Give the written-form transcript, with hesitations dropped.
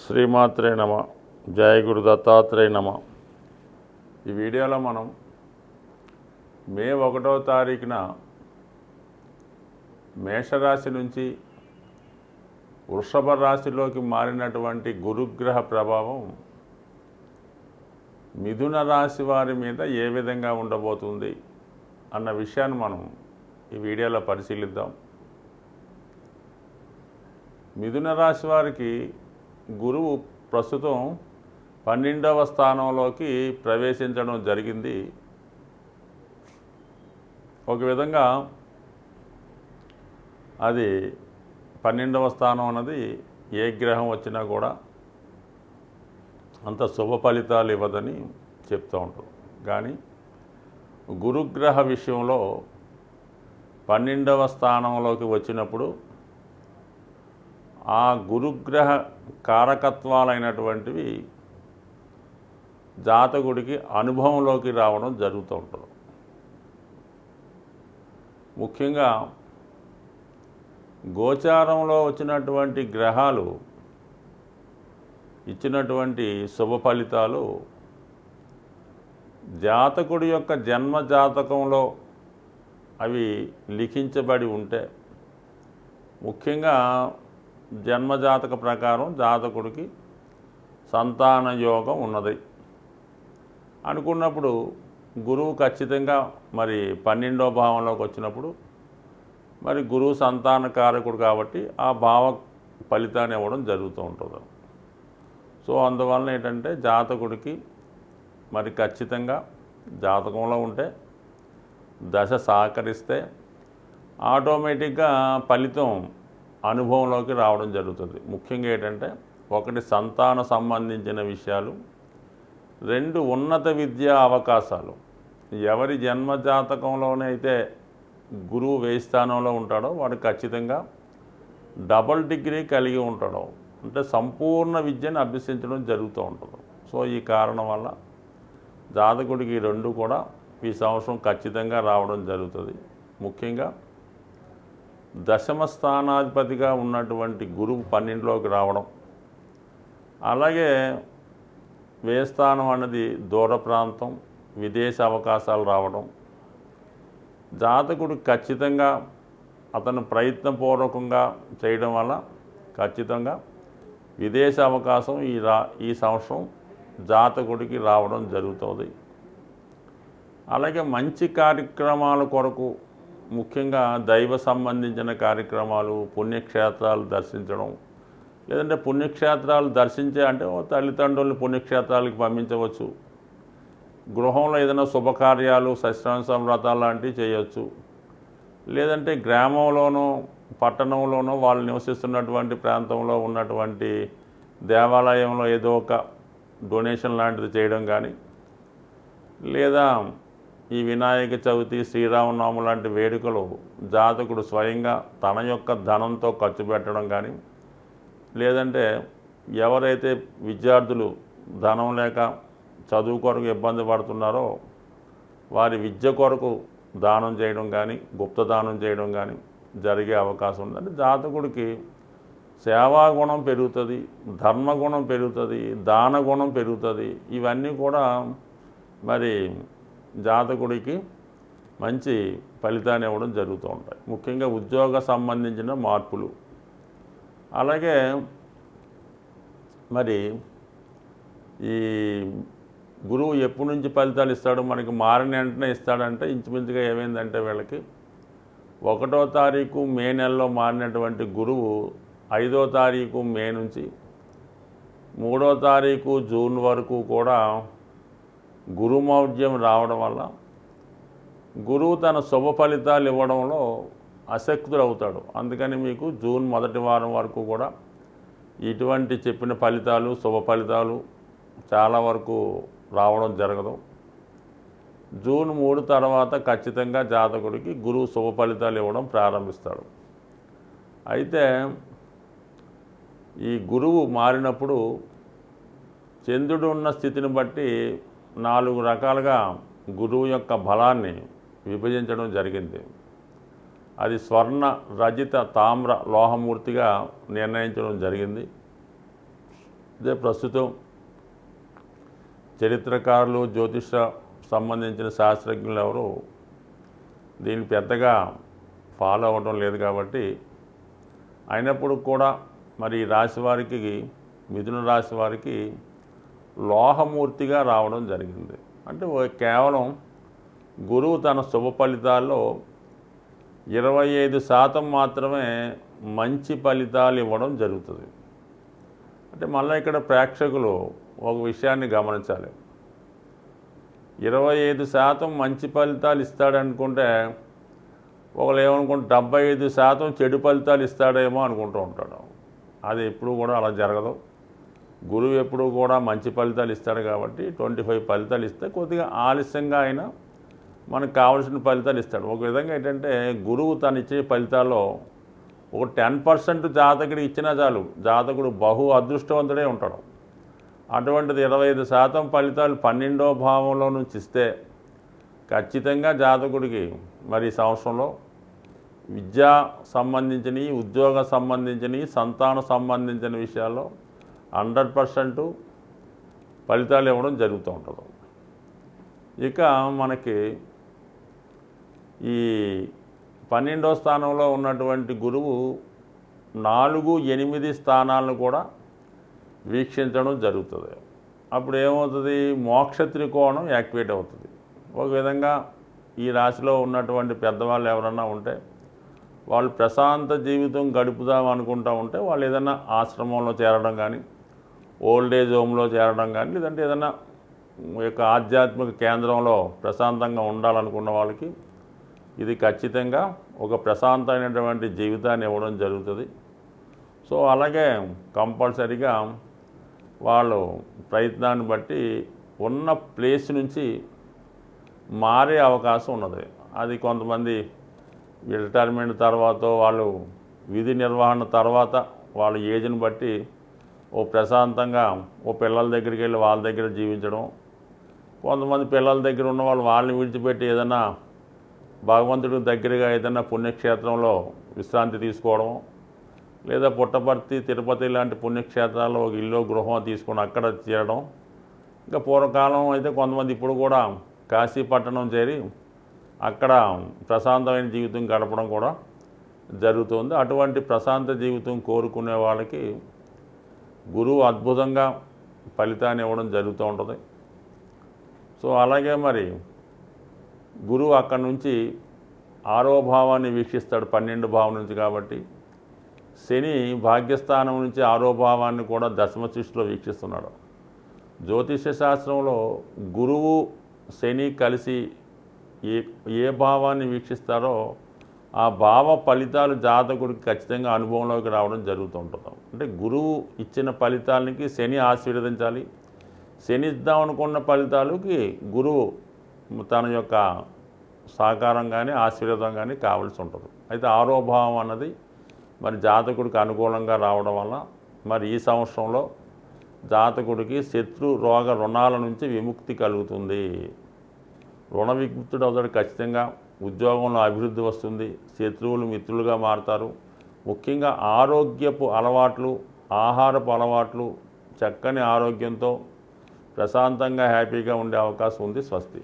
శ్రీమాత్రే నమ. జయ గురు దత్తాత్రేయ నమ. ఈ వీడియోలో మనం మే 1వ తారీఖున మేషరాశి నుంచి వృషభ రాశిలోకి మారినటువంటి గురుగ్రహ ప్రభావం మిథున రాశి వారి మీద ఏ విధంగా ఉండబోతుంది అన్న విషయాన్ని మనం ఈ వీడియోలో పరిశీలిద్దాం. మిథున రాశి వారికి గురువు ప్రస్తుతం 12వ స్థానంలోకి ప్రవేశించడం జరిగింది. ఒక విధంగా అది 12వ స్థానం అన్నది ఏ గ్రహం వచ్చినా కూడా అంత శుభ ఫలితాలు ఇవ్వదని చెప్తూ ఉంటారు. కానీ గురుగ్రహ విషయంలో 12వ స్థానంలోకి వచ్చినప్పుడు ఆ గురుగ్రహ కారకత్వాలైనటువంటివి జాతకుడికి అనుభవంలోకి రావడం జరుగుతూ ఉంటుంది. ముఖ్యంగా గోచారంలో వచ్చినటువంటి గ్రహాలు ఇచ్చినటువంటి శుభ ఫలితాలు జాతకుడి యొక్క జన్మ జాతకంలో అవి లిఖించబడి ఉంటే, ముఖ్యంగా జన్మజాతక ప్రకారం జాతకుడికి సంతాన యోగం ఉన్నది అనుకున్నప్పుడు గురువు ఖచ్చితంగా మరి 12వ భావంలోకి వచ్చినప్పుడు మరి గురువు సంతాన కారకుడు కాబట్టి ఆ భావ ఫలితాన్ని ఇవ్వడం జరుగుతూ ఉంటుంది. సో అందువలన ఏంటంటే జాతకుడికి మరి ఖచ్చితంగా జాతకంలో ఉంటే దశ సహకరిస్తే ఆటోమేటిక్గా ఫలితం అనుభవంలోకి రావడం జరుగుతుంది. ముఖ్యంగా ఏంటంటే 1 సంతాన సంబంధించిన విషయాలు, 2 ఉన్నత విద్యా అవకాశాలు. ఎవరి జన్మజాతకంలోనైతే గురువు 1000 స్థానంలో ఉంటాడో వాడు ఖచ్చితంగా డబుల్ డిగ్రీ కలిగి ఉంటాడు, అంటే సంపూర్ణ విద్యను అభ్యసించడం జరుగుతూ ఉంటుంది. సో ఈ కారణం వల్ల జాతకుడికి ఈ 2 కూడా ఈ సంవత్సరం ఖచ్చితంగా రావడం జరుగుతుంది. ముఖ్యంగా దశమ స్థానాధిపతిగా ఉన్నటువంటి గురువు 12లోకి రావడం, అలాగే వ్యయస్థానం అన్నది దూర ప్రాంతం, విదేశ అవకాశాలు రావడం, జాతకుడు ఖచ్చితంగా అతను ప్రయత్నపూర్వకంగా చేయడం వల్ల ఖచ్చితంగా విదేశ అవకాశం ఈ సంవత్సరం జాతకుడికి రావడం జరుగుతుంది. అలాగే మంచి కార్యక్రమాల కొరకు, ముఖ్యంగా దైవ సంబంధించిన కార్యక్రమాలు, పుణ్యక్షేత్రాలు దర్శించడం, లేదంటే పుణ్యక్షేత్రాలు దర్శించే అంటే తల్లిదండ్రులను పుణ్యక్షేత్రాలకు పంపించవచ్చు, గృహంలో ఏదైనా శుభకార్యాలు సత్యనారాయణ వ్రతాలు లాంటివి చేయవచ్చు, లేదంటే గ్రామంలోనో పట్టణంలోనో వాళ్ళు నివసిస్తున్నటువంటి ప్రాంతంలో ఉన్నటువంటి దేవాలయంలో ఏదో ఒక డొనేషన్ లాంటిది చేయడం కానీ, లేదా ఈ వినాయక చవితి, శ్రీరామనవమి లాంటి వేడుకలు జాతకుడు స్వయంగా తన యొక్క ధనంతో ఖర్చు పెట్టడం కానీ, లేదంటే ఎవరైతే విద్యార్థులు ధనం లేక చదువు కొరకు ఇబ్బంది పడుతున్నారో వారి విద్య కొరకు దానం చేయడం కానీ, గుప్తదానం చేయడం కానీ జరిగే అవకాశం ఉంది. అంటే జాతకుడికి సేవాగుణం పెరుగుతుంది, ధర్మగుణం పెరుగుతుంది, దానగుణం పెరుగుతుంది. ఇవన్నీ కూడా మరి జాతకుడికి మంచి ఫలితాన్ని ఇవ్వడం జరుగుతూ ఉంటాయి. ముఖ్యంగా ఉద్యోగ సంబంధించిన మార్పులు. అలాగే మరి ఈ గురువు ఎప్పటి నుంచి ఫలితాలు ఇస్తాడు, మనకి మారిన వెంటనే ఇస్తాడంటే ఇంచుమించుగా ఏమైందంటే వీళ్ళకి 1వ తారీఖు మే నెలలో మారినటువంటి గురువు 5వ తారీఖు మే నుంచి 3వ తారీఖు జూన్ వరకు కూడా గురుమౌఢ్యం రావడం వల్ల గురువు తన శుభ ఫలితాలు ఇవ్వడంలో అశక్తుడు అవుతాడు. అందుకని మీకు జూన్ మొదటి వారం వరకు కూడా ఇటువంటి చెప్పిన ఫలితాలు, శుభ ఫలితాలు చాలా వరకు రావడం జరగదు. జూన్ 3 తర్వాత ఖచ్చితంగా జాతకుడికి గురువు శుభ ఫలితాలు ఇవ్వడం ప్రారంభిస్తాడు. అయితే ఈ గురువు మారినప్పుడు చంద్రుడు ఉన్న స్థితిని బట్టి 4 రకాలుగా గురువు యొక్క బలాన్ని విభజించడం జరిగింది. అది స్వర్ణ, రజిత, తామ్ర లోహమూర్తిగా నిర్ణయించడం జరిగింది. ఇదే ప్రస్తుతం చరిత్రకారులు జ్యోతిష సంబంధించిన శాస్త్రజ్ఞులు ఎవరు దీన్ని పెద్దగా ఫాలో అవ్వడం లేదు కాబట్టి, అయినప్పుడు కూడా మరి రాశి వారికి, మిథున రాశి వారికి లోహమూర్తిగా రావడం జరిగింది. అంటే కేవలం గురువు తన శుభ ఫలితాల్లో 25% మాత్రమే మంచి ఫలితాలు ఇవ్వడం జరుగుతుంది. అంటే మళ్ళీ ఇక్కడ ప్రేక్షకులు ఒక విషయాన్ని గమనించాలి. 25% మంచి ఫలితాలు ఇస్తాడనుకుంటే ఒకళ్ళు ఏమనుకుంటే 75% చెడు ఫలితాలు ఇస్తాడేమో అనుకుంటూ ఉంటాడు. అది ఎప్పుడు కూడా అలా జరగదు. గురువు ఎప్పుడు కూడా మంచి ఫలితాలు ఇస్తాడు కాబట్టి 25 ఫలితాలు ఇస్తే కొద్దిగా ఆలస్యంగా అయినా మనకు కావాల్సిన ఫలితాలు ఇస్తాడు. ఒక విధంగా ఏంటంటే గురువు తను ఇచ్చే ఫలితాల్లో ఒక 10% జాతకుడు ఇచ్చినా చాలు, జాతకుడు బహు అదృష్టవంతుడే ఉంటాడు. అటువంటిది 25% ఫలితాలు 12వ భావంలో నుంచి ఇస్తే ఖచ్చితంగా జాతకుడికి మరి సంవత్సరంలో విద్యా సంబంధించినవి, ఉద్యోగ సంబంధించినవి, సంతాన సంబంధించిన విషయాల్లో 100% ఫలితాలు ఇవ్వడం జరుగుతూ ఉంటుంది. ఇక మనకి ఈ 12వ స్థానంలో ఉన్నటువంటి గురువు 4, 8 స్థానాలను కూడా వీక్షించడం జరుగుతుంది. అప్పుడు ఏమవుతుంది, మోక్ష త్రికోణం యాక్టివేట్ అవుతుంది. ఒక విధంగా ఈ రాశిలో ఉన్నటువంటి పెద్దవాళ్ళు ఎవరన్నా ఉంటే వాళ్ళు ప్రశాంత జీవితం గడుపుదాం అనుకుంటూ ఉంటే వాళ్ళు ఏదైనా ఆశ్రమంలో చేరడం కానీ, ఓల్డేజ్ హోమ్లో చేరడం కానీ, లేదంటే ఏదైనా యొక్క ఆధ్యాత్మిక కేంద్రంలో ప్రశాంతంగా ఉండాలనుకున్న వాళ్ళకి ఇది ఖచ్చితంగా ఒక ప్రశాంతమైనటువంటి జీవితాన్ని ఇవ్వడం జరుగుతుంది. సో అలాగే కంపల్సరీగా వాళ్ళు ప్రయత్నాన్ని బట్టి ఉన్న ప్లేస్ నుంచి మారే అవకాశం ఉన్నది. అది కొంతమంది రిటైర్మెంట్ తర్వాత, వాళ్ళు విధి నిర్వహణ తర్వాత వాళ్ళ ఏజ్ని బట్టి ఓ ప్రశాంతంగా ఓ పిల్లల దగ్గరికి వెళ్ళి వాళ్ళ దగ్గర జీవించడం, కొంతమంది పిల్లల దగ్గర ఉన్న వాళ్ళు వాళ్ళని విడిచిపెట్టి ఏదైనా భగవంతుడికి దగ్గరగా ఏదైనా పుణ్యక్షేత్రంలో విశ్రాంతి తీసుకోవడం, లేదా పుట్టపర్తి, తిరుపతి లాంటి పుణ్యక్షేత్రాల్లో ఒక ఇల్లు, గృహం తీసుకొని అక్కడ చేరడం. ఇంకా పూర్వకాలం అయితే కొంతమంది ఇప్పుడు కూడా కాశీపట్టణం చేరి అక్కడ ప్రశాంతమైన జీవితం గడపడం కూడా జరుగుతుంది. అటువంటి ప్రశాంత జీవితం కోరుకునే వాళ్ళకి గురువు అద్భుతంగా ఫలితాన్ని ఇవ్వడం జరుగుతూ ఉంటుంది. సో అలాగే మరి గురువు అక్కడి నుంచి 6వ భావాన్ని వీక్షిస్తాడు 12 భావం నుంచి. కాబట్టి శని భాగ్యస్థానం నుంచి 6వ భావాన్ని కూడా దశమ దృష్టిలో వీక్షిస్తున్నాడు. జ్యోతిష్య శాస్త్రంలో గురువు శని కలిసి ఏ భావాన్ని వీక్షిస్తారో ఆ భావ ఫలితాలు జాతకుడికి ఖచ్చితంగా అనుభవంలోకి రావడం జరుగుతూ ఉంటుంది. అంటే గురువు ఇచ్చిన ఫలితాలకి శని ఆశీర్వదించాలి. శని ఇద్దాం అనుకున్న ఫలితాలకి గురువు తన యొక్క సహకారం కానీ ఆశీర్వాదం కానీ కావాల్సి ఉంటుంది. అయితే 6వ భావం అన్నది మరి జాతకుడికి అనుకూలంగా రావడం వల్ల మరి ఈ సంవత్సరంలో జాతకుడికి శత్రు రోగ రుణాల నుంచి విముక్తి కలుగుతుంది. రుణ విముక్తుడు అవుతాడు ఖచ్చితంగా. ఉద్యోగంలో అభివృద్ధి వస్తుంది. శత్రువులు మిత్రులుగా మారుతారు. ముఖ్యంగా ఆరోగ్యపు అలవాట్లు, ఆహారపు అలవాట్లు, చక్కని ఆరోగ్యంతో ప్రశాంతంగా హ్యాపీగా ఉండే అవకాశం ఉంది. స్వస్తి.